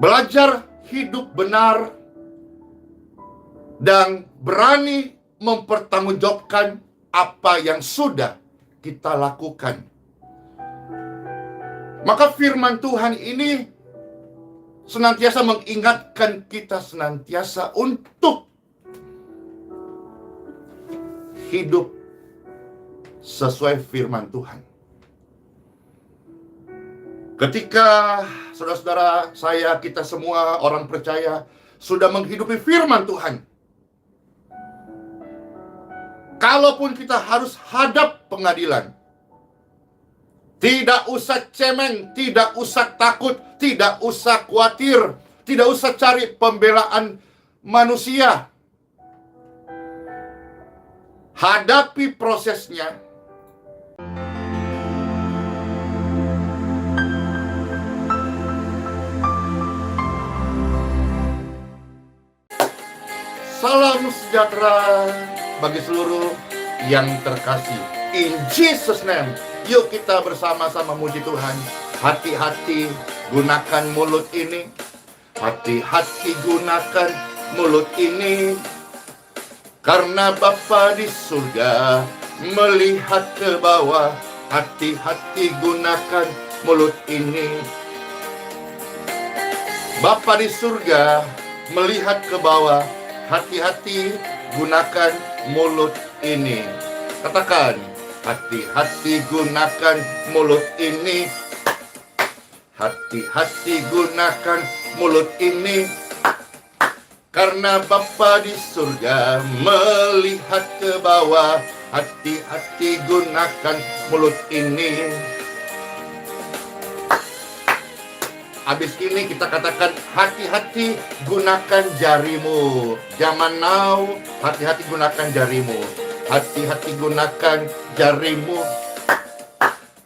Belajar hidup benar dan berani mempertanggungjawabkan apa yang sudah kita lakukan. Maka firman Tuhan ini senantiasa mengingatkan kita senantiasa untuk hidup sesuai firman Tuhan. Ketika saudara-saudara saya, kita semua orang percaya sudah menghidupi firman Tuhan, kalaupun kita harus hadap pengadilan, tidak usah cemeng, tidak usah takut, tidak usah khawatir, tidak usah cari pembelaan manusia. Hadapi prosesnya. Salam sejahtera bagi seluruh yang terkasih. In Jesus' name, yuk kita bersama-sama muji Tuhan. Hati-hati gunakan mulut ini. Hati-hati gunakan mulut ini. Karena Bapa di surga melihat ke bawah. Hati-hati gunakan mulut ini. Bapa di surga melihat ke bawah. Hati-hati gunakan mulut ini. Katakan, hati-hati gunakan mulut ini. Hati-hati gunakan mulut ini. Karena Bapa di surga melihat ke bawah. Hati-hati gunakan mulut ini. Habis ini kita katakan, hati-hati gunakan jarimu. Zaman now, hati-hati gunakan jarimu. Hati-hati gunakan jarimu.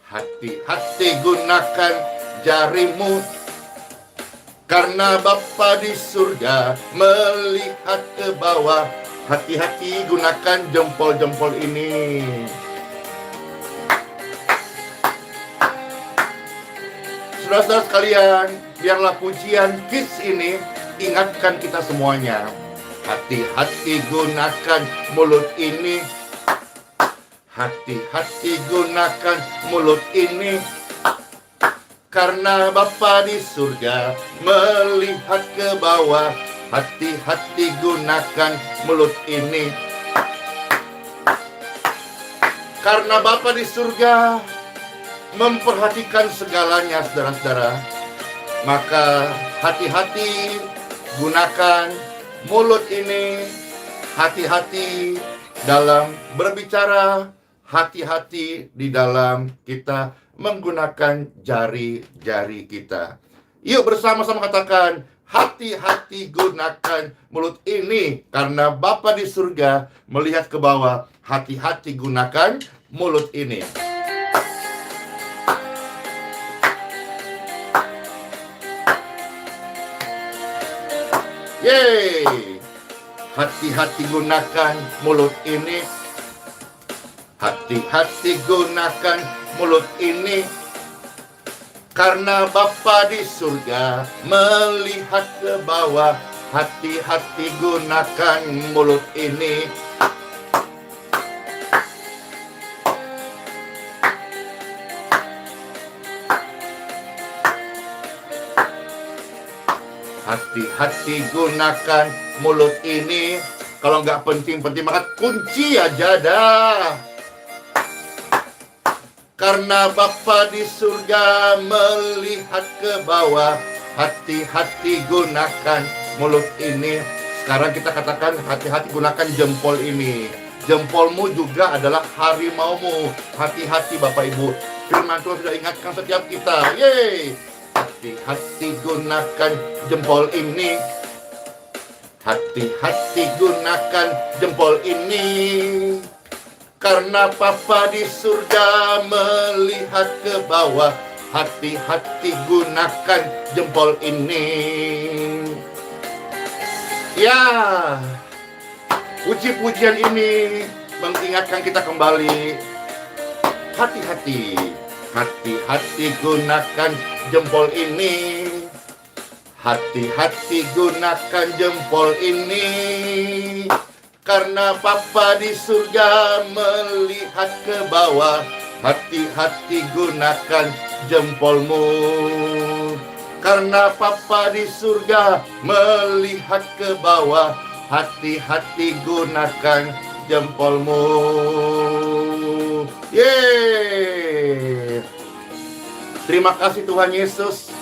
Hati-hati gunakan jarimu. Karena Bapa di surga melihat ke bawah. Hati-hati gunakan jempol-jempol ini. Saudara-saudara sekalian, biarlah pujian Kids ini ingatkan kita semuanya. Hati-hati gunakan mulut ini. Hati-hati gunakan mulut ini. Karena Bapa di surga melihat ke bawah. Hati-hati gunakan mulut ini. Karena Bapa di surga memperhatikan segalanya, saudara-saudara. Maka hati-hati gunakan mulut ini. Hati-hati dalam berbicara. Hati-hati di dalam kita menggunakan jari-jari kita. Yuk bersama-sama katakan, hati-hati gunakan mulut ini. Karena Bapa di surga melihat ke bawah. Hati-hati gunakan mulut ini. Yeay. Hati-hati gunakan mulut ini. Hati-hati gunakan mulut ini. Karena Bapa di surga melihat ke bawah. Hati-hati gunakan mulut ini. Hati-hati gunakan mulut ini. Kalau nggak penting-penting maka kunci aja dah. Karena Bapa di surga melihat ke bawah. Hati-hati gunakan mulut ini. Sekarang kita katakan, hati-hati gunakan jempol ini. Jempolmu juga adalah harimaumu. Hati-hati Bapak Ibu. Firman Tuhan sudah ingatkan setiap kita. Yeay. Hati-hati gunakan jempol ini. Hati-hati gunakan jempol ini. Karena Bapa di surga melihat ke bawah. Hati-hati gunakan jempol ini. Ya, puji-pujian ini mengingatkan kita kembali. Hati-hati. Hati-hati gunakan jempol ini. Hati-hati gunakan jempol ini, karena Bapa di surga melihat ke bawah. Hati-hati gunakan jempolmu, karena Bapa di surga melihat ke bawah. Hati-hati gunakan jempolmu. Yeay. Terima kasih Tuhan Yesus.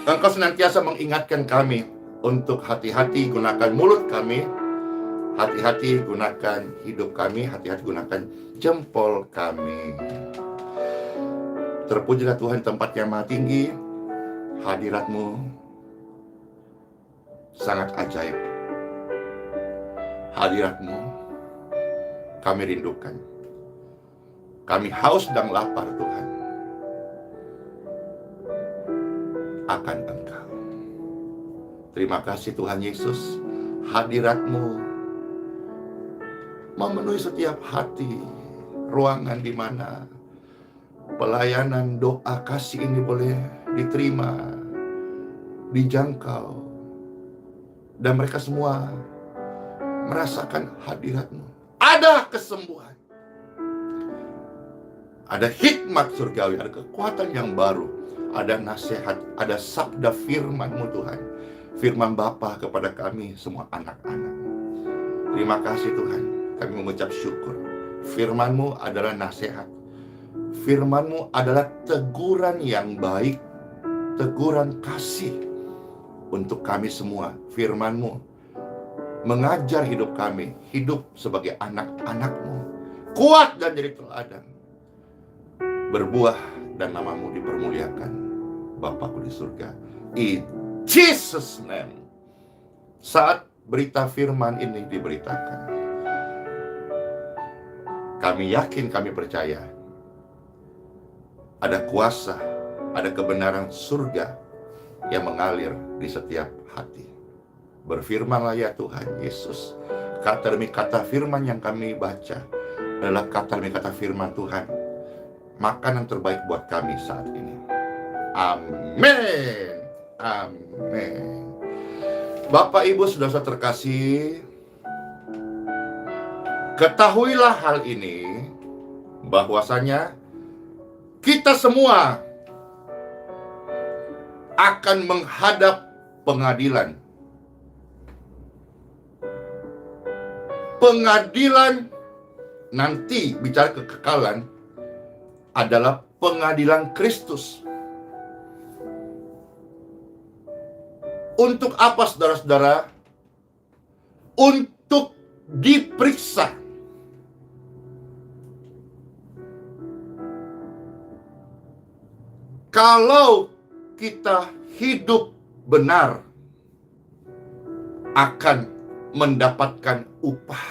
Engkau senantiasa mengingatkan kami untuk hati-hati gunakan mulut kami, hati-hati gunakan hidup kami, hati-hati gunakan jempol kami. Terpujilah Tuhan tempat yang maha tinggi. Hadirat-Mu sangat ajaib. Hadirat-Mu kami rindukan. Kami haus dan lapar Tuhan akan Engkau. Terima kasih Tuhan Yesus. Hadirat-Mu memenuhi setiap hati, ruangan di mana pelayanan doa kasih ini boleh diterima, dijangkau, dan mereka semua merasakan hadirat-Mu. Ada kesembuhan, ada hikmat surgawi, ada kekuatan yang baru, ada nasihat, ada sabda firman-Mu Tuhan, firman Bapa kepada kami semua anak-anak. Terima kasih Tuhan, kami mengucap syukur. Firman-Mu adalah nasihat, firman-Mu adalah teguran yang baik, teguran kasih untuk kami semua. Firman-Mu mengajar hidup kami, hidup sebagai anak-anak-Mu, kuat dan jadi teladan, berbuah dan nama-Mu dipermuliakan, Bapa-Ku di surga. In Jesus' name. Saat berita firman ini diberitakan, kami yakin, kami percaya ada kuasa, ada kebenaran surga yang mengalir di setiap hati. Berfirmanlah ya Tuhan Yesus. Kata demi kata firman yang kami baca adalah kata demi kata firman Tuhan, makanan terbaik buat kami saat ini. Amin. Amin. Bapak Ibu saudara terkasih, ketahuilah hal ini, bahwasanya kita semua akan menghadap pengadilan. Pengadilan nanti, bicara kekekalan, adalah pengadilan Kristus. Untuk apa saudara-saudara? Untuk diperiksa. Kalau kita hidup benar, akan mendapatkan upah.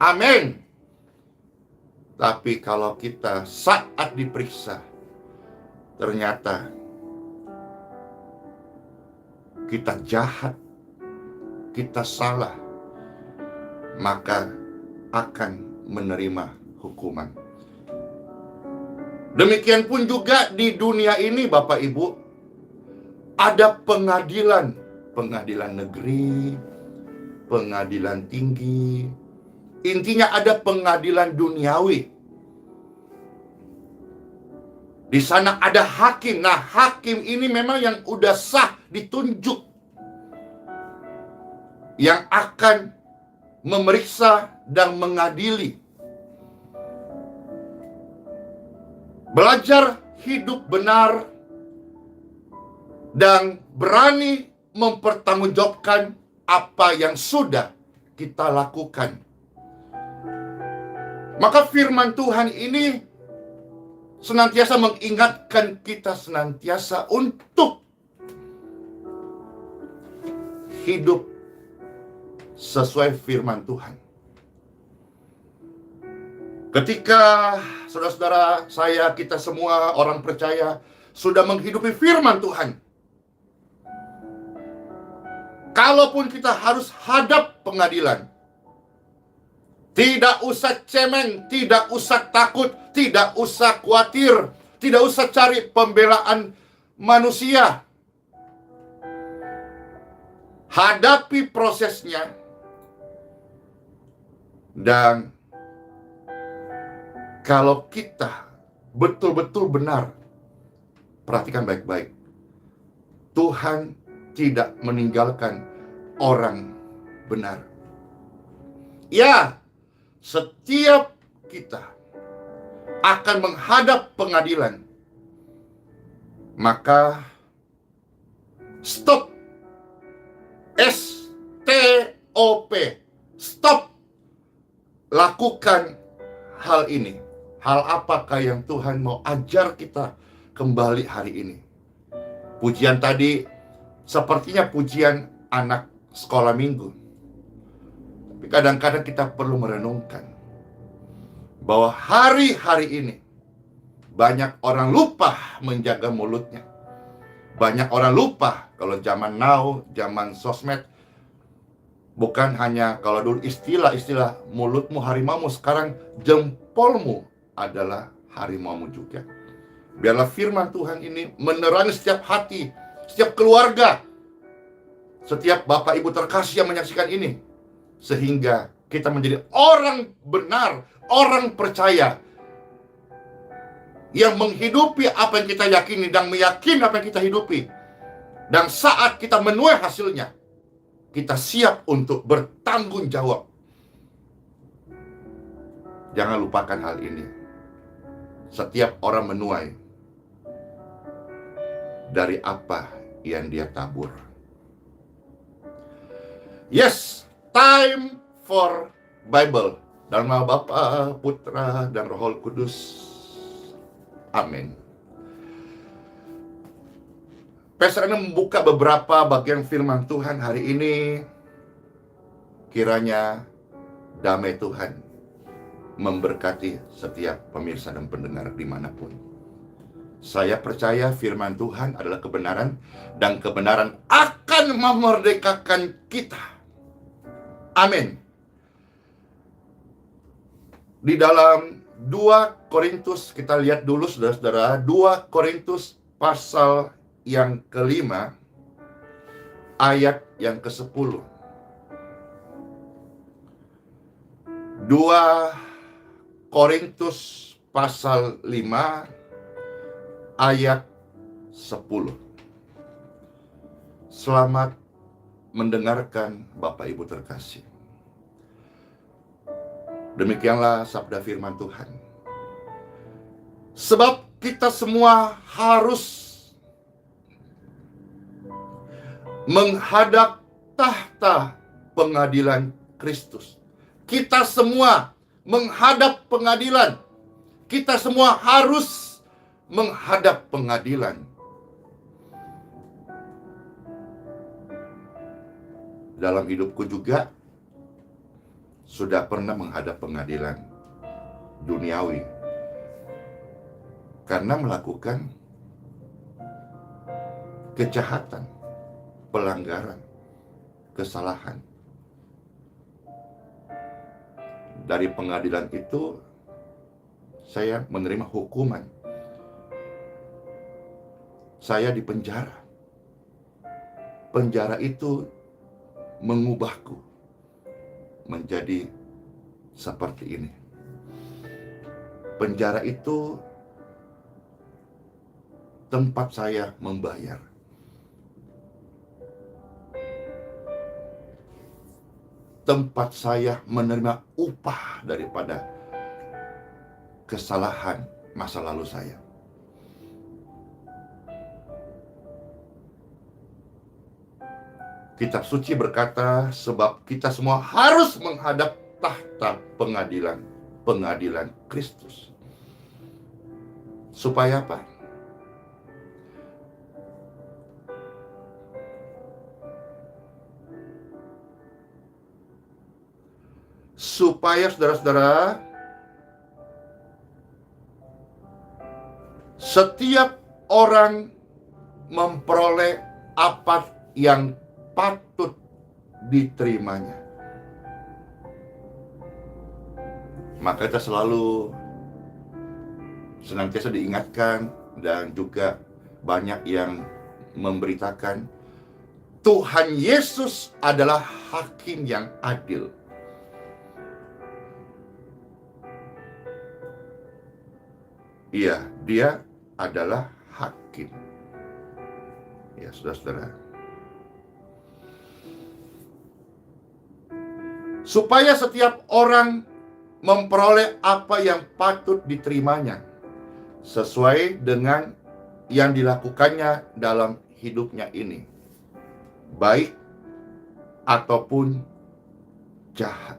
Amin. Tapi kalau kita saat diperiksa, ternyata kita jahat, kita salah, maka akan menerima hukuman. Demikian pun juga di dunia ini Bapak Ibu, ada pengadilan, pengadilan negeri, pengadilan tinggi. Intinya ada pengadilan duniawi. Di sana ada hakim. Nah, hakim ini memang yang udah sah ditunjuk, yang akan memeriksa dan mengadili. Belajar hidup benar dan berani mempertanggungjawabkan apa yang sudah kita lakukan. Maka firman Tuhan ini senantiasa mengingatkan kita senantiasa untuk hidup sesuai firman Tuhan. Ketika saudara-saudara saya, kita semua orang percaya sudah menghidupi firman Tuhan, kalaupun kita harus hadap pengadilan, tidak usah cemeng, tidak usah takut, tidak usah khawatir, tidak usah cari pembelaan manusia. hadapi prosesnya, dan kalau kita betul-betul benar, perhatikan baik-baik, Tuhan tidak meninggalkan orang benar. Ya, setiap kita akan menghadap pengadilan. Maka stop. STOP. Stop. Lakukan hal ini. Hal apakah yang Tuhan mau ajar kita kembali hari ini? Pujian tadi sepertinya pujian anak sekolah minggu. Tapi kadang-kadang kita perlu merenungkan bahwa hari-hari ini banyak orang lupa menjaga mulutnya. Banyak orang lupa kalau zaman now, zaman sosmed, bukan hanya kalau dulu istilah-istilah mulutmu harimaumu, sekarang jempolmu adalah harimaumu juga. Biarlah firman Tuhan ini menerangi setiap hati, setiap keluarga, setiap bapak ibu terkasih yang menyaksikan ini, sehingga kita menjadi orang benar, orang percaya, yang menghidupi apa yang kita yakini dan meyakini apa yang kita hidupi. Dan saat kita menuai hasilnya, kita siap untuk bertanggung jawab. Jangan lupakan hal ini. Setiap orang menuai dari apa yang dia tabur. Yes, time for Bible. Dalam nama Bapa, Putra, dan Roh Kudus. Amin. Pastor ini membuka beberapa bagian firman Tuhan hari ini. Kiranya damai Tuhan memberkati setiap pemirsa dan pendengar dimanapun. Saya percaya firman Tuhan adalah kebenaran, dan kebenaran akan memerdekakan kita. Amin. Di dalam 2 Korintus, kita lihat dulu saudara-saudara, 2 Korintus pasal yang ke-5, ayat yang ke-10. 2 Korintus pasal 5 ayat 10. Selamat mendengarkan Bapak Ibu terkasih. Demikianlah sabda firman Tuhan. Sebab kita semua harus menghadap tahta pengadilan Kristus. Kita semua menghadap pengadilan. Kita semua harus menghadap pengadilan. Dalam hidupku juga sudah pernah menghadap pengadilan duniawi karena melakukan kejahatan, pelanggaran, kesalahan. Dari pengadilan itu saya menerima hukuman. Saya dipenjara. Penjara itu mengubahku menjadi seperti ini. Penjara itu tempat saya membayar. Tempat saya menerima upah daripada kesalahan masa lalu saya. Kitab suci berkata, sebab kita semua harus menghadap tahta pengadilan, pengadilan Kristus. Supaya apa? Supaya saudara-saudara, setiap orang memperoleh apa yang patut diterimanya. Maka kita selalu senantiasa diingatkan, dan juga banyak yang memberitakan, Tuhan Yesus adalah hakim yang adil. Iya, dia adalah hakim. Ya, saudara-saudara. Supaya setiap orang memperoleh apa yang patut diterimanya sesuai dengan yang dilakukannya dalam hidupnya ini, baik ataupun jahat.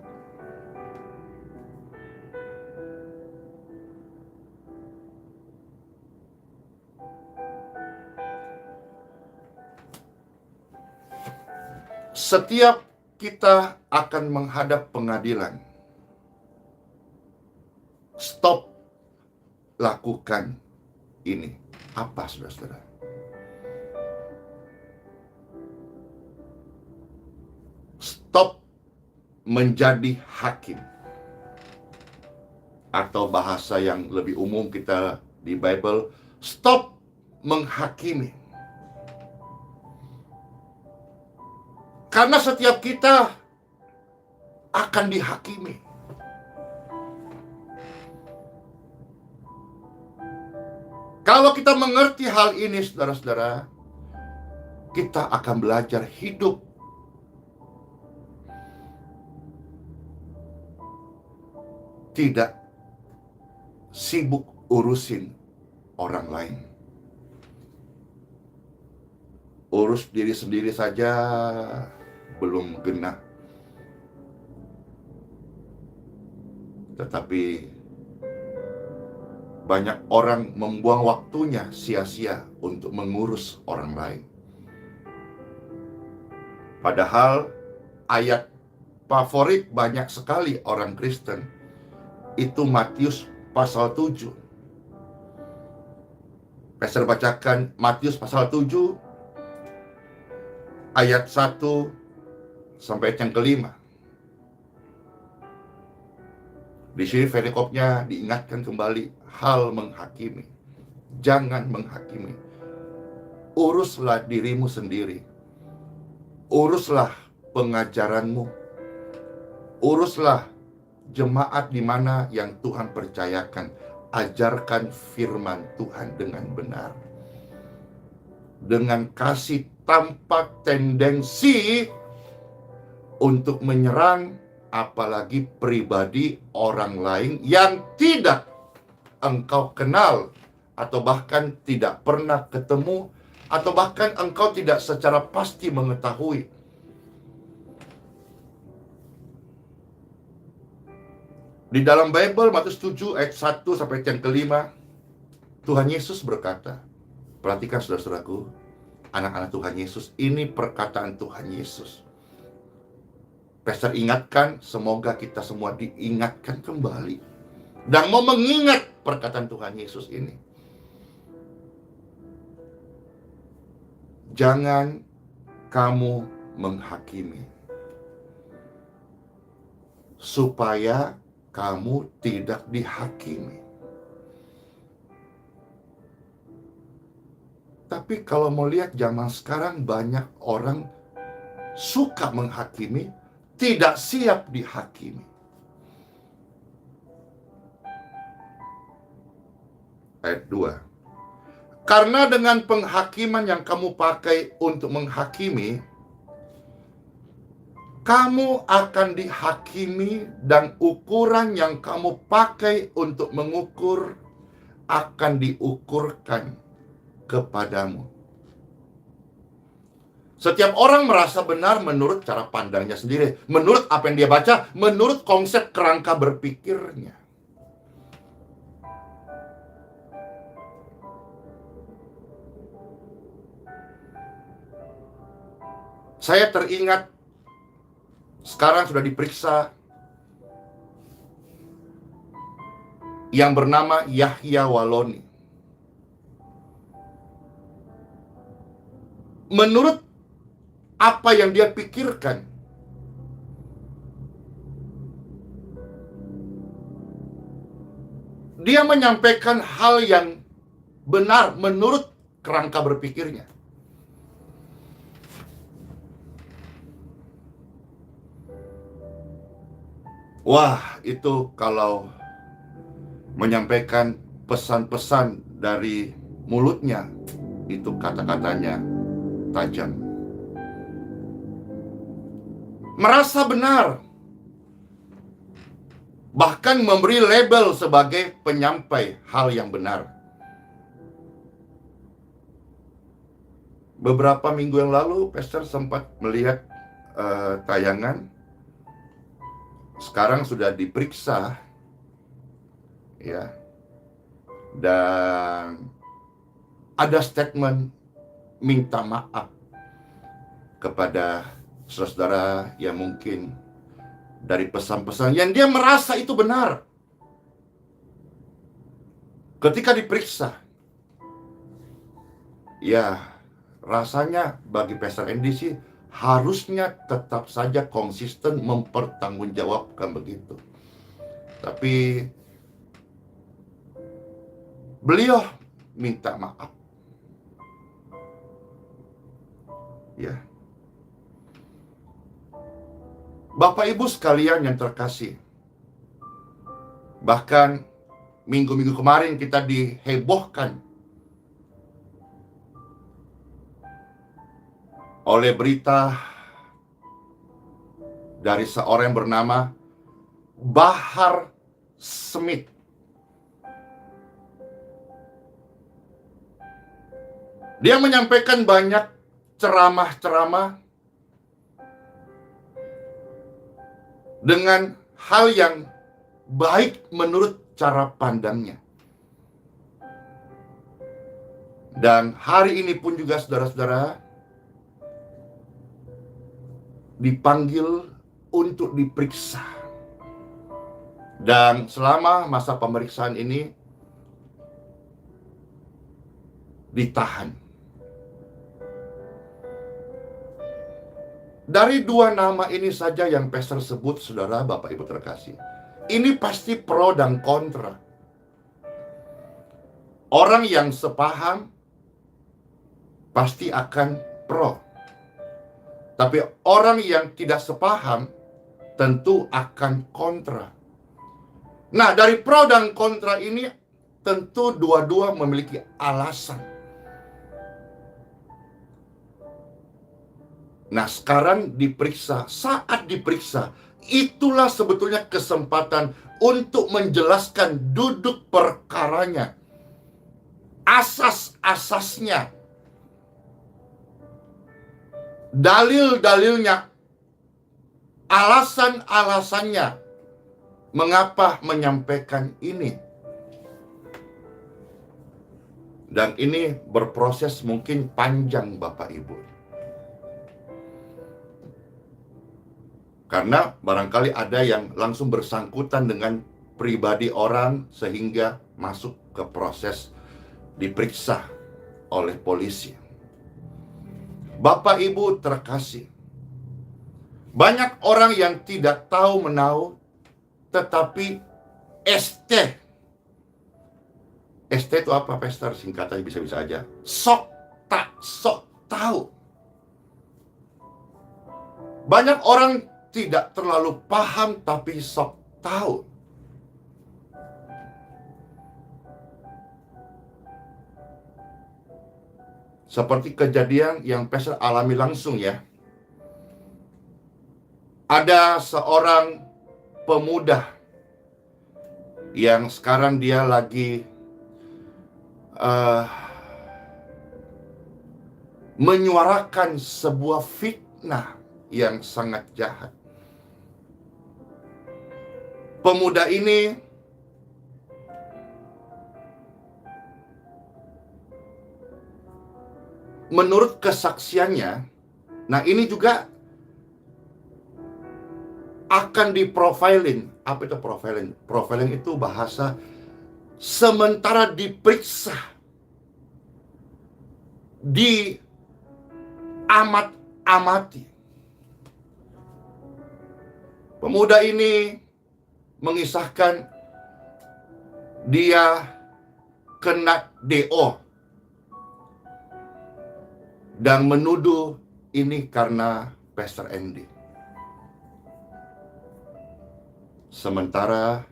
Setiap kita akan menghadap pengadilan, stop lakukan ini. Apa, saudara-saudara? Stop menjadi hakim. Atau bahasa yang lebih umum kita di Bible, stop menghakimi. Karena setiap kita akan dihakimi. Kalau kita mengerti hal ini, saudara-saudara, kita akan belajar hidup tidak sibuk urusin orang lain. Urus diri sendiri saja belum genap. Tetapi banyak orang membuang waktunya sia-sia untuk mengurus orang lain. Padahal ayat favorit banyak sekali orang Kristen itu Matius pasal 7. Pastor bacakan Matius pasal 7 ayat 1 sampai yang kelima. Di sini perikopnya diingatkan kembali hal menghakimi. Jangan menghakimi. Uruslah dirimu sendiri. Uruslah pengajaranmu. Uruslah jemaat di mana yang Tuhan percayakan. Ajarkan firman Tuhan dengan benar. Dengan kasih tanpa tendensi untuk menyerang apalagi pribadi orang lain yang tidak engkau kenal, atau bahkan tidak pernah ketemu, atau bahkan engkau tidak secara pasti mengetahui. Di dalam Bible, Matius 7 ayat 1 sampai yang kelima, Tuhan Yesus berkata, perhatikan saudara-saudaraku, anak-anak Tuhan Yesus, ini perkataan Tuhan Yesus. Pastor ingatkan, semoga kita semua diingatkan kembali dan mau mengingat perkataan Tuhan Yesus ini. Jangan kamu menghakimi, supaya kamu tidak dihakimi. Tapi kalau mau lihat zaman sekarang, banyak orang suka menghakimi, tidak siap dihakimi. Ayat 2. Karena dengan penghakiman yang kamu pakai untuk menghakimi, kamu akan dihakimi, dan ukuran yang kamu pakai untuk mengukur akan diukurkan kepadamu. Setiap orang merasa benar menurut cara pandangnya sendiri, menurut apa yang dia baca, menurut konsep kerangka berpikirnya. Saya teringat sekarang sudah diperiksa yang bernama Yahya Waloni. Menurut apa yang dia pikirkan, dia menyampaikan hal yang benar menurut kerangka berpikirnya. Wah, itu kalau menyampaikan pesan-pesan dari mulutnya, itu kata-katanya tajam. Merasa benar, bahkan memberi label sebagai penyampai hal yang benar. Beberapa minggu yang lalu, Pastor sempat melihat tayangan. Sekarang sudah diperiksa, ya, dan ada statement minta maaf kepada saudara yang mungkin dari pesan-pesan yang dia merasa itu benar. Ketika diperiksa, ya, rasanya bagi Pastor Andy sih harusnya tetap saja konsisten mempertanggungjawabkan begitu. Tapi beliau minta maaf. Ya. Bapak Ibu sekalian yang terkasih, bahkan minggu-minggu kemarin kita dihebohkan oleh berita dari seorang yang bernama Bahar Smith. Dia menyampaikan banyak ceramah-ceramah dengan hal yang baik menurut cara pandangnya. Dan hari ini pun juga saudara-saudara dipanggil untuk diperiksa. Dan selama masa pemeriksaan ini ditahan. Dari dua nama ini saja yang Pastor sebut, saudara, Bapak Ibu terkasih, ini pasti pro dan kontra. Orang yang sepaham pasti akan pro. Tapi orang yang tidak sepaham tentu akan kontra. Nah, dari pro dan kontra ini tentu dua-dua memiliki alasan. Nah, sekarang diperiksa. Saat diperiksa, itulah sebetulnya kesempatan untuk menjelaskan duduk perkaranya, asas-asasnya, dalil-dalilnya, alasan-alasannya, mengapa menyampaikan ini. Dan ini berproses mungkin panjang, Bapak Ibu. Karena barangkali ada yang langsung bersangkutan dengan pribadi orang sehingga masuk ke proses diperiksa oleh polisi. Bapak Ibu terkasih, banyak orang yang tidak tahu menahu, tetapi ST itu apa, Pastor? Singkatannya bisa-bisa aja. Sok tahu. Banyak orang tidak terlalu paham tapi sok tahu. Seperti kejadian yang Pastor alami langsung, ya. Ada seorang pemuda yang sekarang dia lagi menyuarakan sebuah fitnah yang sangat jahat. Pemuda ini menurut kesaksiannya, nah ini juga akan diprofiling. Apa itu profiling? Profiling itu bahasa sementara diperiksa, diamati. Pemuda ini mengisahkan dia kena DO dan menuduh ini karena Pastor Andy. Sementara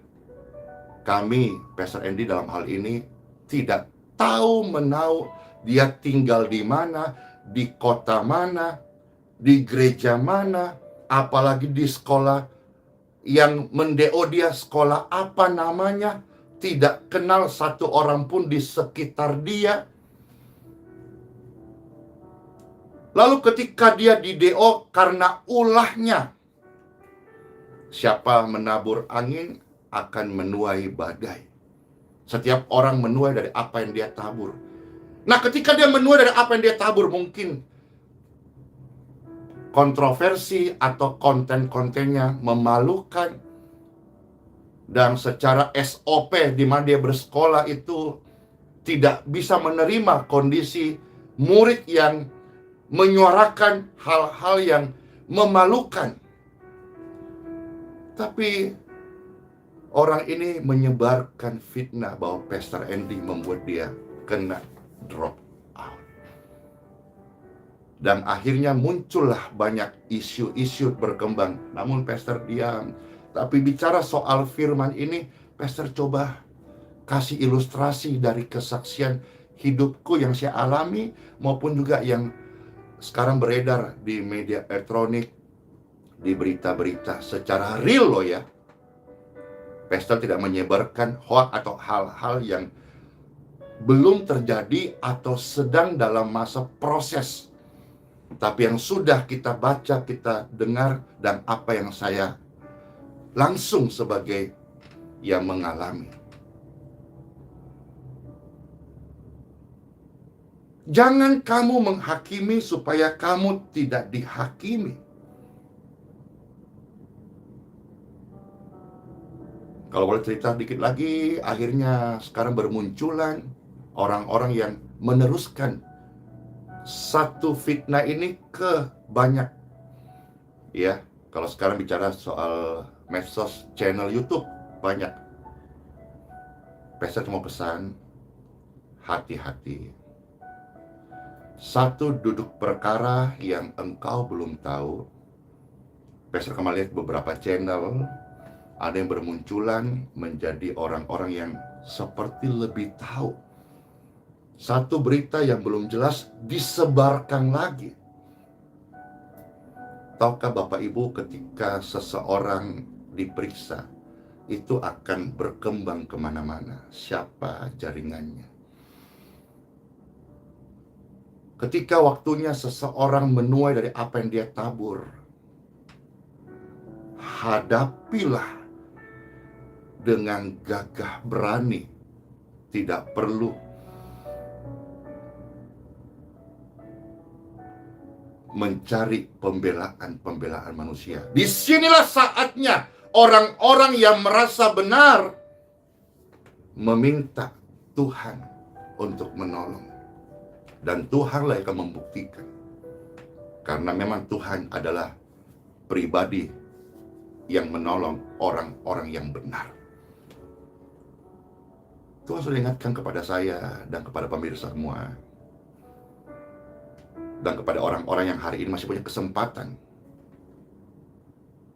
kami, Pastor Andy dalam hal ini, tidak tahu menahu dia tinggal di mana, di kota mana, di gereja mana, apalagi di sekolah yang mendeo dia sekolah apa namanya, tidak kenal satu orang pun di sekitar dia. Lalu ketika dia dideo karena ulahnya, siapa menabur angin akan menuai badai. Setiap orang menuai dari apa yang dia tabur. Nah, ketika dia menuai dari apa yang dia tabur, mungkin kontroversi atau konten-kontennya memalukan. Dan secara SOP di mana dia bersekolah itu tidak bisa menerima kondisi murid yang menyuarakan hal-hal yang memalukan. Tapi orang ini menyebarkan fitnah bahwa Pastor Andy membuat dia kena drop out. Dan akhirnya muncullah banyak isu-isu berkembang. Namun Pastor diam. Tapi bicara soal firman ini, Pastor coba kasih ilustrasi dari kesaksian hidupku yang saya alami, maupun juga yang sekarang beredar di media elektronik, di berita-berita secara real loh ya. Pastor tidak menyebarkan hoax atau hal-hal yang belum terjadi atau sedang dalam masa proses. Tapi yang sudah kita baca, kita dengar, dan apa yang saya langsung sebagai yang mengalami. Jangan kamu menghakimi supaya kamu tidak dihakimi. Kalau boleh cerita dikit lagi, akhirnya sekarang bermunculan orang-orang yang meneruskan satu fitnah ini ke banyak. Ya, kalau sekarang bicara soal medsos, channel YouTube, banyak. Pastor cuma pesan, hati-hati. Satu duduk perkara yang engkau belum tahu. Pastor kemarin lihat beberapa channel, ada yang bermunculan menjadi orang-orang yang seperti lebih tahu. Satu berita yang belum jelas disebarkan lagi. Tahukah Bapak Ibu, ketika seseorang diperiksa, itu akan berkembang kemana-mana. Siapa jaringannya? Ketika waktunya seseorang menuai dari apa yang dia tabur, hadapilah dengan gagah berani, tidak perlu mencari pembelaan manusia. Disinilah saatnya orang-orang yang merasa benar meminta Tuhan untuk menolong, dan Tuhanlah yang akan membuktikan, karena memang Tuhan adalah pribadi yang menolong orang-orang yang benar. Tuhan sudah ingatkan kepada saya dan kepada pemirsa semua, dan kepada orang-orang yang hari ini masih punya kesempatan.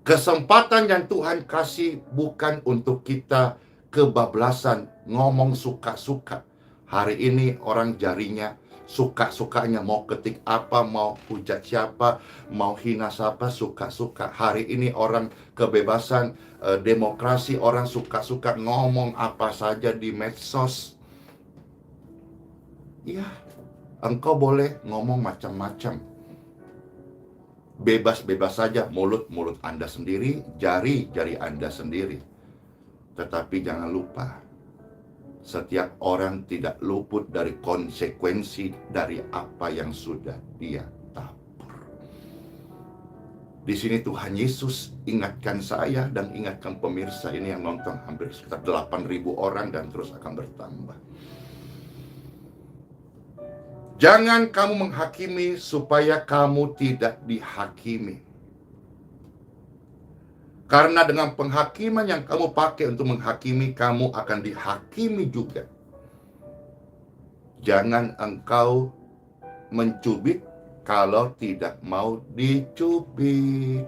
Kesempatan yang Tuhan kasih bukan untuk kita kebablasan, ngomong suka-suka. Hari ini orang jarinya suka-sukanya, mau ketik apa, mau hujat siapa, mau hina siapa, suka-suka. Hari ini orang kebebasan, demokrasi, orang suka-suka ngomong apa saja di medsos. Ya, engkau boleh ngomong macam-macam. Bebas-bebas saja, mulut Anda sendiri, jari Anda sendiri. Tetapi jangan lupa, setiap orang tidak luput dari konsekuensi dari apa yang sudah dia tabur. Di sini Tuhan Yesus ingatkan saya dan ingatkan pemirsa ini yang nonton, hampir sekitar 8.000 orang dan terus akan bertambah. Jangan kamu menghakimi supaya kamu tidak dihakimi. Karena dengan penghakiman yang kamu pakai untuk menghakimi, kamu akan dihakimi juga. Jangan engkau mencubit kalau tidak mau dicubit.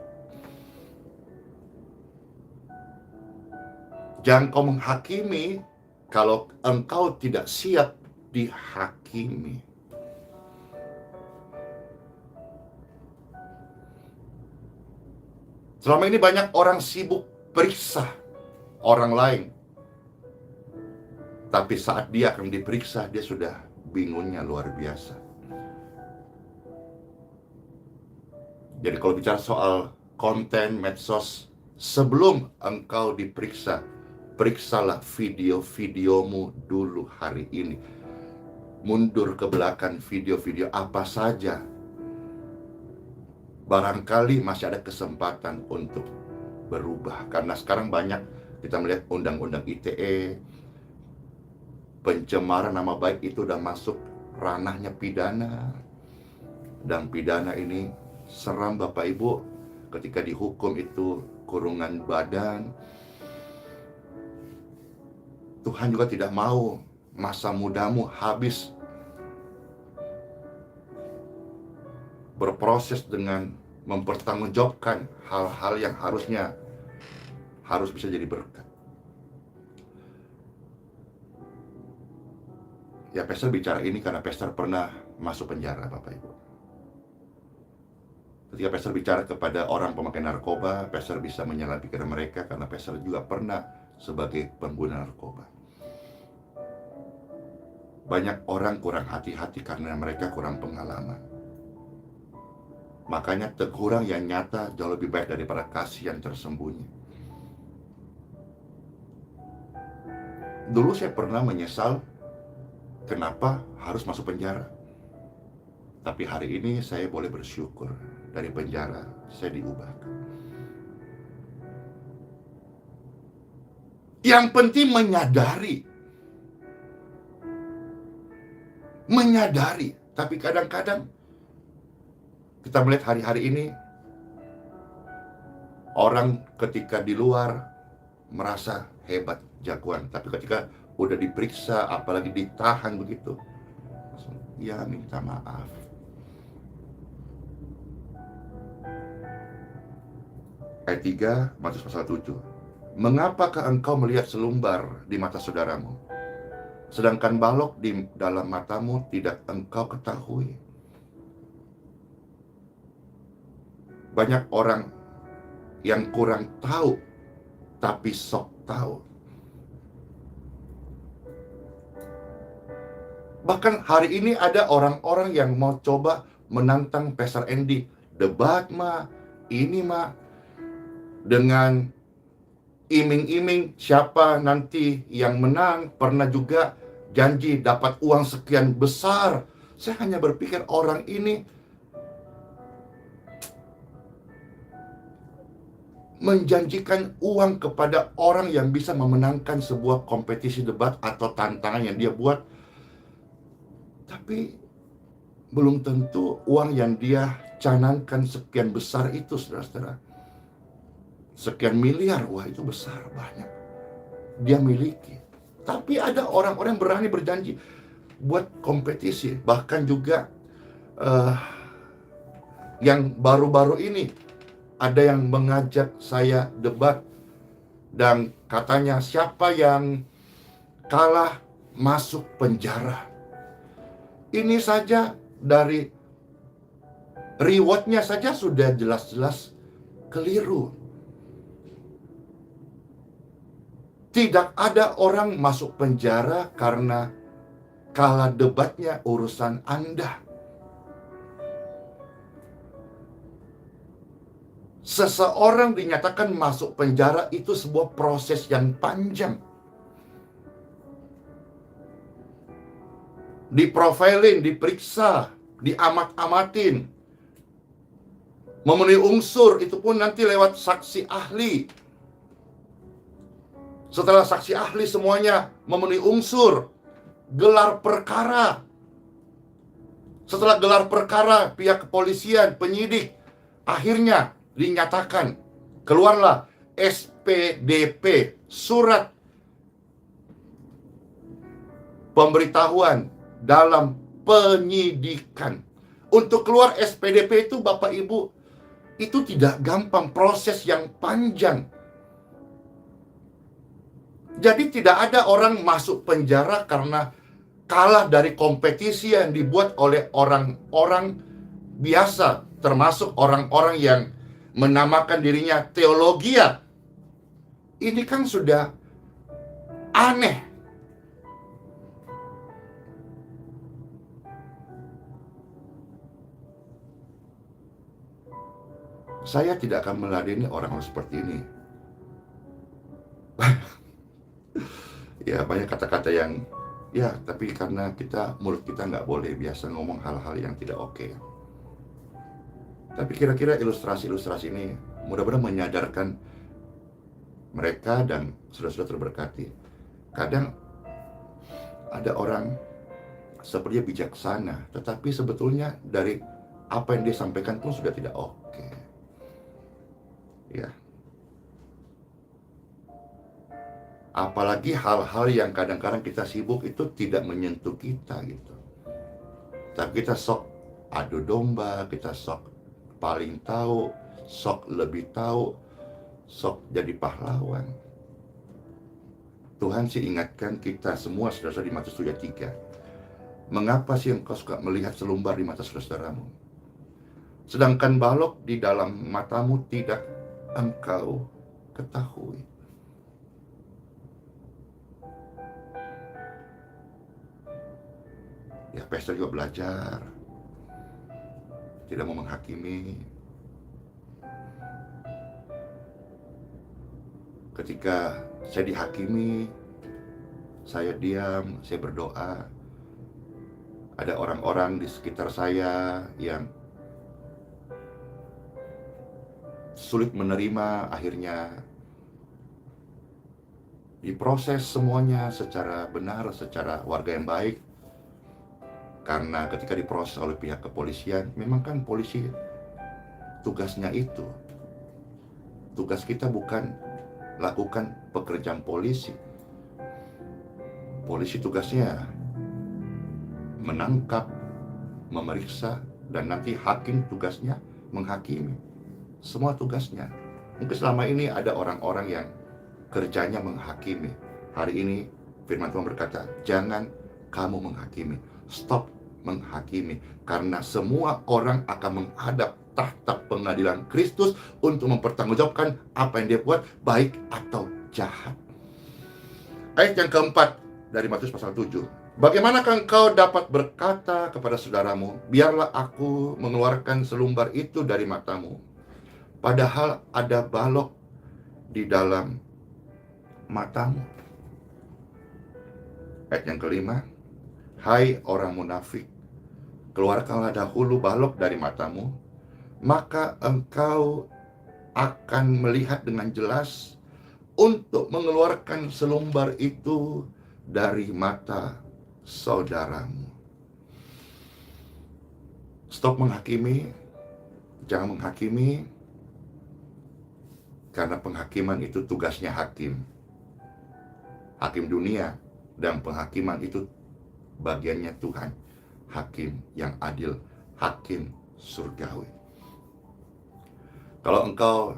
Jangan kau menghakimi kalau engkau tidak siap dihakimi. Selama ini banyak orang sibuk periksa orang lain. Tapi saat dia akan diperiksa, dia sudah bingungnya luar biasa. Jadi kalau bicara soal konten medsos, sebelum engkau diperiksa, periksalah video-videomu dulu hari ini. Mundur ke belakang video-video apa saja. Barangkali masih ada kesempatan untuk berubah. Karena sekarang banyak kita melihat undang-undang ITE, pencemaran nama baik itu udah masuk ranahnya pidana. Dan pidana ini seram Bapak Ibu, ketika dihukum itu kurungan badan. Tuhan juga tidak mau masa mudamu habis berproses dengan mempertanggungjawabkan hal-hal yang harus bisa jadi berkat. Ya, Pastor bicara ini karena Pastor pernah masuk penjara, Bapak Ibu. Ketika Pastor bicara kepada orang pemakai narkoba, Pastor bisa menyala pikiran mereka karena Pastor juga pernah sebagai pengguna narkoba. Banyak orang kurang hati-hati karena mereka kurang pengalaman. Makanya teguran yang nyata jauh lebih baik daripada kasih yang tersembunyi. Dulu saya pernah menyesal kenapa harus masuk penjara. Tapi hari ini saya boleh bersyukur, dari penjara saya diubahkan. Yang penting menyadari. Tapi kadang-kadang kita melihat hari-hari ini, orang ketika di luar merasa hebat, jagoan. Tapi ketika udah diperiksa, apalagi ditahan begitu, ya minta maaf. Ayat 3, Matius pasal 7. Mengapakah engkau melihat selumbar di mata saudaramu, sedangkan balok di dalam matamu tidak engkau ketahui? Banyak orang yang kurang tahu, tapi sok tahu. Bahkan hari ini ada orang-orang yang mau coba menantang Pastor Andy. Debat mah, ini mah, dengan iming-iming siapa nanti yang menang. Pernah juga janji dapat uang sekian besar. Saya hanya berpikir orang ini menjanjikan uang kepada orang yang bisa memenangkan sebuah kompetisi debat atau tantangan yang dia buat. Tapi belum tentu uang yang dia canangkan sekian besar itu, saudara-saudara. Sekian miliar, wah itu besar, banyak. Dia miliki. Tapi ada orang-orang yang berani berjanji buat kompetisi. Bahkan juga yang baru-baru ini, ada yang mengajak saya debat dan katanya siapa yang kalah masuk penjara. Ini saja dari rewardnya saja sudah jelas-jelas keliru. Tidak ada orang masuk penjara karena kalah debatnya urusan Anda. Seseorang dinyatakan masuk penjara itu sebuah proses yang panjang. Diprofilin, diperiksa, diamat-amatin. Memenuhi unsur, itu pun nanti lewat saksi ahli. Setelah saksi ahli semuanya memenuhi unsur, gelar perkara. Setelah gelar perkara, pihak kepolisian, penyidik, akhirnya dinyatakan, keluarlah SPDP, surat pemberitahuan dalam penyidikan. Untuk keluar SPDP itu Bapak Ibu, itu tidak gampang, proses yang panjang. Jadi tidak ada orang masuk penjara karena kalah dari kompetisi yang dibuat oleh orang-orang biasa, termasuk orang-orang yang menamakan dirinya teologia. Ini kan sudah aneh. Saya tidak akan meladeni orang seperti ini. Ya, banyak kata-kata yang ya, tapi karena mulut kita nggak boleh biasa ngomong hal-hal yang tidak oke. Tapi kira-kira ilustrasi-ilustrasi ini mudah-mudahan menyadarkan mereka dan saudara-saudara terberkati. Kadang ada orang sepertinya bijaksana, tetapi sebetulnya dari apa yang dia sampaikan pun sudah tidak oke. Ya. Apalagi hal-hal yang kadang-kadang kita sibuk itu tidak menyentuh kita gitu. Tapi kita sok adu domba, kita sok paling tahu, sok lebih tahu, sok jadi pahlawan. Tuhan sih ingatkan kita semua, saudara-saudara, di Matius 7:3. Mengapa sih engkau suka melihat selumbar di mata saudaramu, sedangkan balok di dalam matamu tidak engkau ketahui? Ya, pastor juga belajar, tidak mau menghakimi. Ketika saya dihakimi, saya diam, saya berdoa. Ada orang-orang di sekitar saya yang sulit menerima, akhirnya diproses semuanya secara benar, secara warga yang baik. Karena ketika diproses oleh pihak kepolisian, memang kan polisi tugasnya itu. Tugas kita bukan lakukan pekerjaan polisi. Polisi tugasnya menangkap, memeriksa, dan nanti hakim tugasnya menghakimi. Semua tugasnya. Mungkin selama ini ada orang-orang yang kerjanya menghakimi. Hari ini firman Tuhan berkata, jangan kamu menghakimi. Stop menghakimi, karena semua orang akan menghadap tahta pengadilan Kristus untuk mempertanggungjawabkan apa yang dia buat, baik atau jahat. Ayat yang keempat dari Matius pasal 7. Bagaimanakah engkau dapat berkata kepada saudaramu, biarlah aku mengeluarkan selumbar itu dari matamu, padahal ada balok di dalam matamu? Ayat yang kelima. Hai orang munafik, keluarkanlah dahulu balok dari matamu, maka engkau akan melihat dengan jelas untuk mengeluarkan selumbar itu dari mata saudaramu. Stop menghakimi, jangan menghakimi, karena penghakiman itu tugasnya hakim. Hakim dunia, dan penghakiman itu bagiannya Tuhan, hakim yang adil, hakim surgawi. Kalau engkau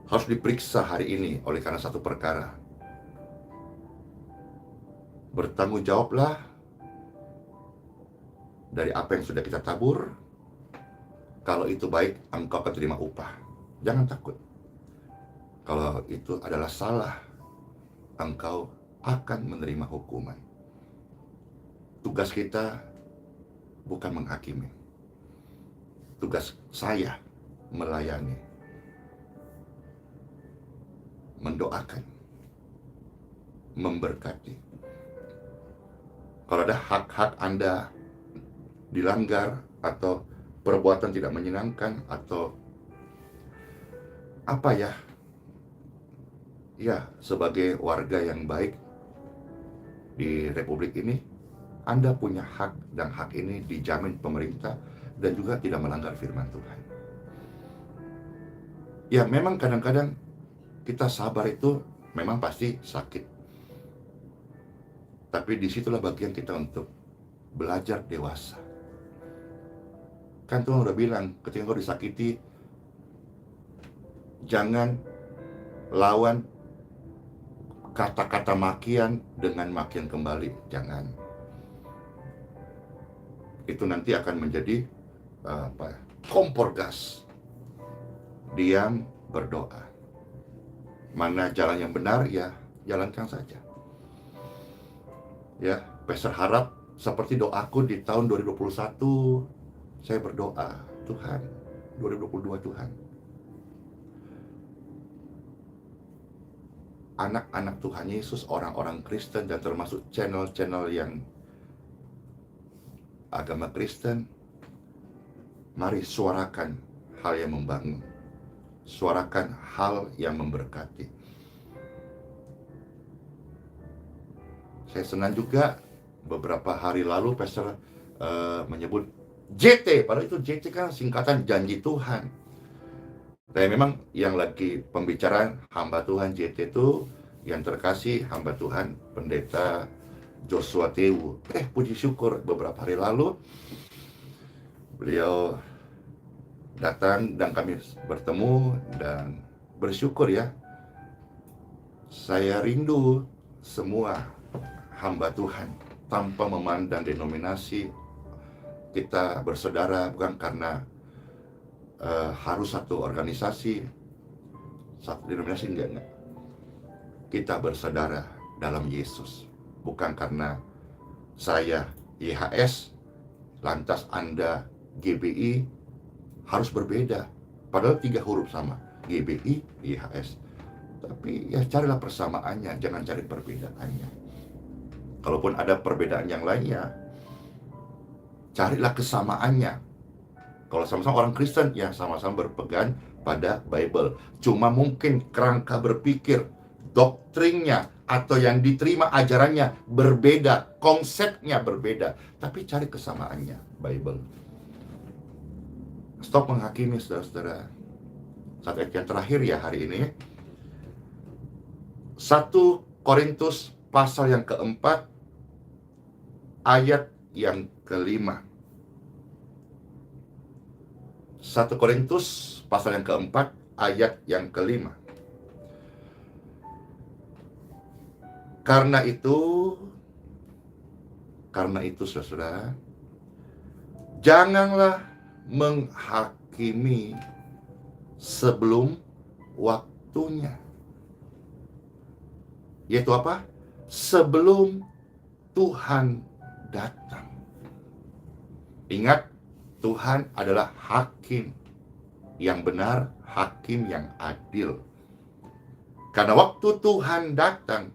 harus diperiksa hari ini oleh karena satu perkara, bertanggung jawablah dari apa yang sudah kita tabur. Kalau itu baik, engkau akan terima upah. Jangan takut. Kalau itu adalah salah, engkau akan menerima hukuman. Tugas kita bukan menghakimi. Tugas saya melayani, mendoakan, memberkati. Kalau ada hak-hak Anda dilanggar atau perbuatan tidak menyenangkan atau apa ya, sebagai warga yang baik di Republik ini, Anda punya hak, dan hak ini dijamin pemerintah dan juga tidak melanggar firman Tuhan. Ya, memang kadang-kadang kita sabar itu memang pasti sakit. Tapi disitulah bagian kita untuk belajar dewasa. Kan Tuhan udah bilang, ketika kau disakiti, jangan lawan kata-kata makian dengan makian kembali. Jangan. Itu nanti akan menjadi kompor gas. Diam, berdoa. Mana jalan yang benar, ya jalankan saja. Ya, Pastor harap seperti doaku di tahun 2021, saya berdoa, Tuhan, 2022 Tuhan, anak-anak Tuhan Yesus, orang-orang Kristen, dan termasuk channel-channel yang agama Kristen, mari suarakan hal yang membangun, suarakan hal yang memberkati. Saya senang juga beberapa hari lalu Pastor menyebut JT, padahal itu JT kan singkatan janji Tuhan. Dan memang yang lagi pembicaraan hamba Tuhan JT itu yang terkasih hamba Tuhan Pendeta Joshua Tewu. Puji syukur beberapa hari lalu beliau datang dan kami bertemu dan bersyukur ya. Saya rindu semua hamba Tuhan tanpa memandang denominasi. Kita bersaudara bukan karena harus satu organisasi, satu denominasi, enggak. Kita bersaudara dalam Yesus, bukan karena saya YHS lantas Anda GBI harus berbeda, padahal 3 huruf sama, GBI, YHS. Tapi ya carilah persamaannya, jangan cari perbedaannya. Kalaupun ada perbedaan yang lainnya, carilah kesamaannya. Kalau sama-sama orang Kristen, ya sama-sama berpegang pada Bible. Cuma mungkin kerangka berpikir, doktrinnya, atau yang diterima ajarannya berbeda, konsepnya berbeda. Tapi cari kesamaannya, Bible. Stop menghakimi, saudara-saudara. Satu ayat yang terakhir ya hari ini. 1 Korintus pasal yang keempat, ayat yang kelima. 1 Korintus pasal yang keempat, ayat yang kelima. Karena itu saudara, janganlah menghakimi sebelum waktunya. Yaitu apa? Sebelum Tuhan datang. Ingat, Tuhan adalah hakim yang benar, hakim yang adil. Karena waktu Tuhan datang,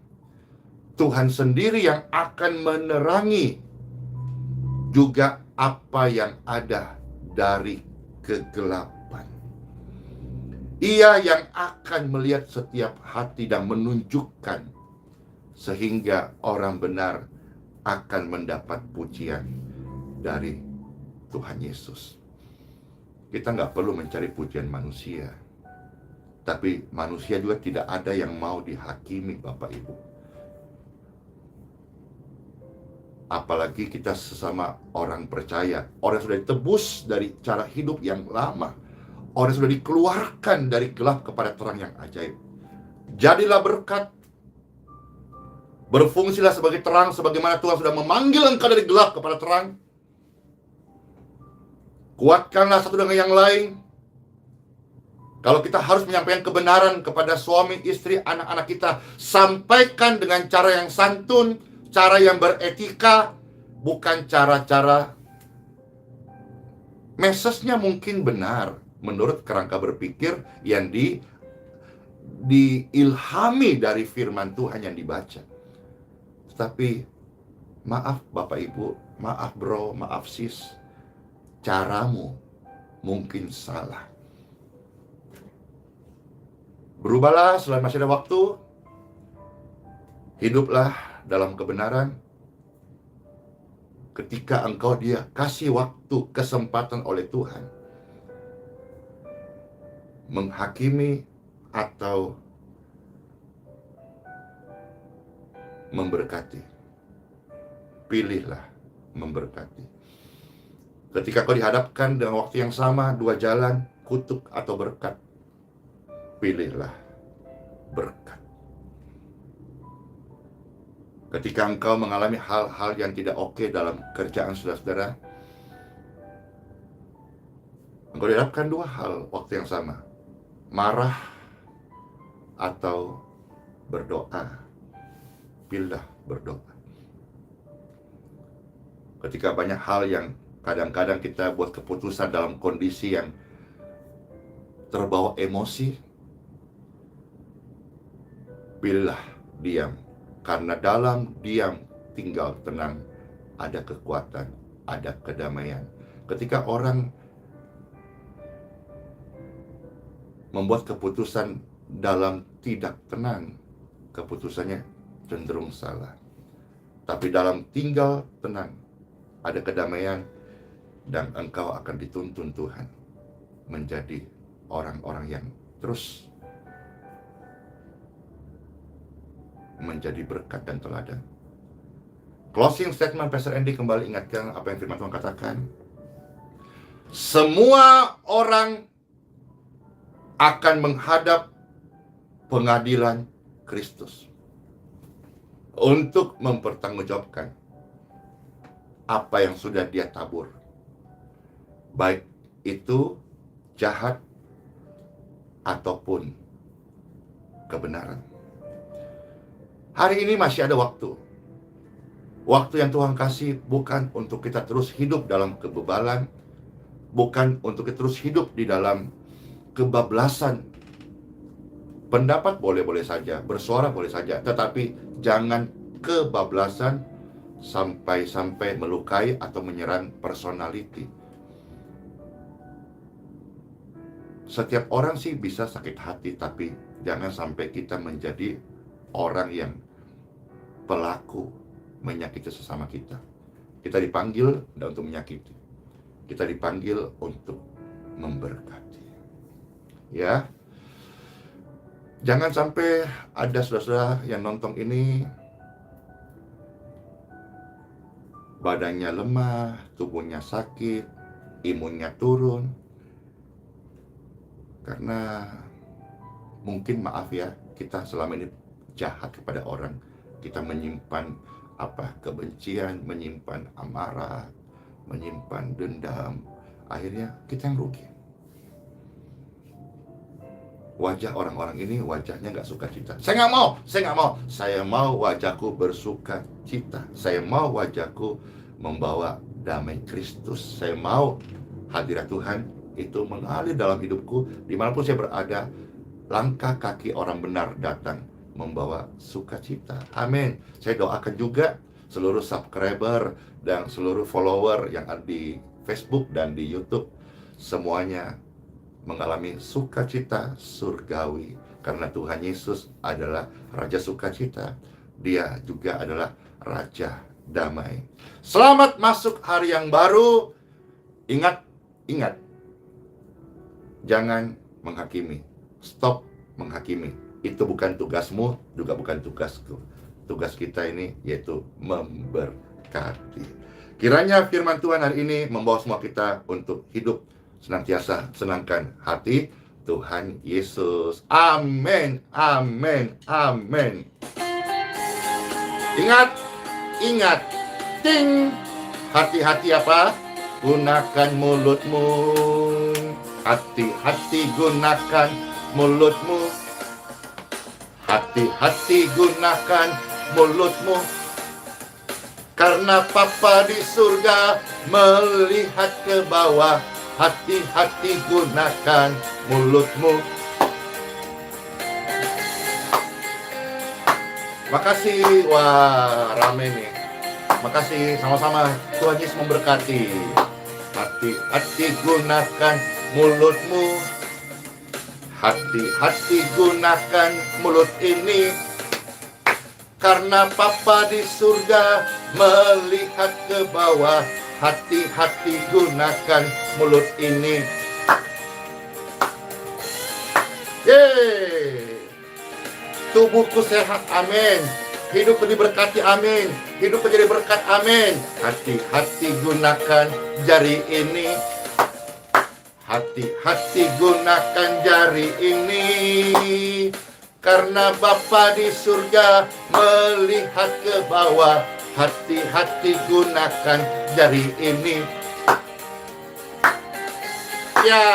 Tuhan sendiri yang akan menerangi juga apa yang ada dari kegelapan. Ia yang akan melihat setiap hati dan menunjukkan, sehingga orang benar akan mendapat pujian dari Tuhan Yesus. Kita nggak perlu mencari pujian manusia, tapi manusia juga tidak ada yang mau dihakimi, Bapak Ibu. Apalagi kita sesama orang percaya, orang yang sudah ditebus dari cara hidup yang lama, orang yang sudah dikeluarkan dari gelap kepada terang yang ajaib. Jadilah berkat, berfungsilah sebagai terang, sebagaimana Tuhan sudah memanggil engkau dari gelap kepada terang. Kuatkanlah satu dengan yang lain. Kalau kita harus menyampaikan kebenaran kepada suami, istri, anak-anak kita, sampaikan dengan cara yang santun, cara yang beretika, bukan cara-cara message-nya mungkin benar menurut kerangka berpikir yang diilhami dari firman Tuhan yang dibaca. Tapi maaf Bapak Ibu, maaf bro, maaf sis, caramu mungkin salah. Berubahlah selama masih ada waktu. Hiduplah dalam kebenaran. Ketika engkau dia kasih waktu, kesempatan oleh Tuhan menghakimi atau memberkati, pilihlah memberkati. Ketika kau dihadapkan dengan waktu yang sama, 2 jalan, kutuk atau berkat, pilihlah berkat. Ketika engkau mengalami hal-hal yang tidak oke dalam kerjaan saudara-saudara, engkau dihadapkan dua hal waktu yang sama. Marah atau berdoa. Pilihlah berdoa. Ketika banyak hal yang kadang-kadang kita buat keputusan dalam kondisi yang terbawa emosi, pilihlah diam. Karena dalam diam tinggal tenang, ada kekuatan, ada kedamaian. Ketika orang membuat keputusan dalam tidak tenang, keputusannya cenderung salah. Tapi dalam tinggal tenang, ada kedamaian, dan engkau akan dituntun Tuhan menjadi orang-orang yang terus menjadi berkat dan teladan. Closing statement Pastor Andy kembali ingatkan apa yang firman Tuhan katakan. Semua orang akan menghadap pengadilan Kristus untuk mempertanggungjawabkan apa yang sudah dia tabur, baik itu jahat ataupun kebenaran. Hari ini masih ada waktu. Waktu yang Tuhan kasih bukan untuk kita terus hidup dalam kebebalan, bukan untuk kita terus hidup di dalam kebablasan. Pendapat boleh-boleh saja, bersuara boleh saja, tetapi jangan kebablasan sampai melukai atau menyerang personality. Setiap orang sih bisa sakit hati, tapi jangan sampai kita menjadi orang yang pelaku menyakiti sesama kita. Kita dipanggil tidak untuk menyakiti, kita dipanggil untuk memberkati. Ya, jangan sampai ada saudara-saudara yang nonton ini badannya lemah, tubuhnya sakit, imunnya turun, karena mungkin maaf ya, kita selama ini jahat kepada orang. Kita menyimpan kebencian, menyimpan amarah, menyimpan dendam. Akhirnya kita yang rugi. Wajah orang-orang ini wajahnya nggak suka cita. Saya nggak mau. Saya mau wajahku bersuka cita. Saya mau wajahku membawa damai Kristus. Saya mau hadirat Tuhan itu mengalir dalam hidupku. Dimanapun saya berada, langkah kaki orang benar datang membawa sukacita. Amin. Saya doakan juga seluruh subscriber dan seluruh follower yang ada di Facebook dan di YouTube, semuanya mengalami sukacita surgawi, karena Tuhan Yesus adalah Raja sukacita. Dia juga adalah Raja damai. Selamat masuk hari yang baru. Ingat, jangan menghakimi. Stop menghakimi. Itu bukan tugasmu, juga bukan tugasku. Tugas kita ini yaitu memberkati. Kiranya firman Tuhan hari ini membawa semua kita untuk hidup senantiasa senangkan hati Tuhan Yesus. Amin, amin, amin. Ingat, ting. Hati-hati apa? Gunakan mulutmu. Hati-hati gunakan mulutmu. Hati-hati gunakan mulutmu. Karena Papa di surga melihat ke bawah. Hati-hati gunakan mulutmu. Makasih, wah rame nih. Makasih, sama-sama. Tuhan Yesus memberkati. Hati-hati gunakan mulutmu. Hati-hati gunakan mulut ini. Karena Papa di surga melihat ke bawah. Hati-hati gunakan mulut ini. Yeay. Tubuhku sehat, amin. Hidup diberkati, amin. Hidup menjadi berkat, amin. Hati-hati gunakan jari ini. Hati-hati gunakan jari ini. Karena Bapa di surga melihat ke bawah. Hati-hati gunakan jari ini. Ya,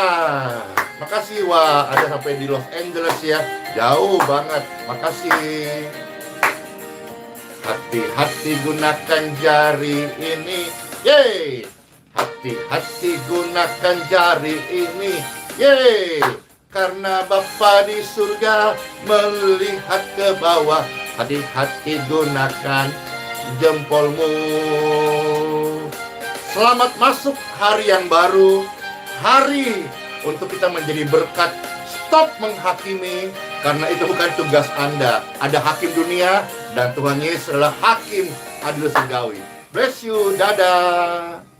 makasih. Wah, ada sampai di Los Angeles ya. Jauh banget. Makasih. Hati-hati gunakan jari ini. Yeay. Hati-hati gunakan jari ini. Yeay. Karena Bapa di surga melihat ke bawah. Hati-hati gunakan jempolmu. Selamat masuk hari yang baru. Hari untuk kita menjadi berkat. Stop menghakimi, karena itu bukan tugas Anda. Ada hakim dunia, dan Tuhan Yesus adalah hakim adil surgawi. Bless you, dadah.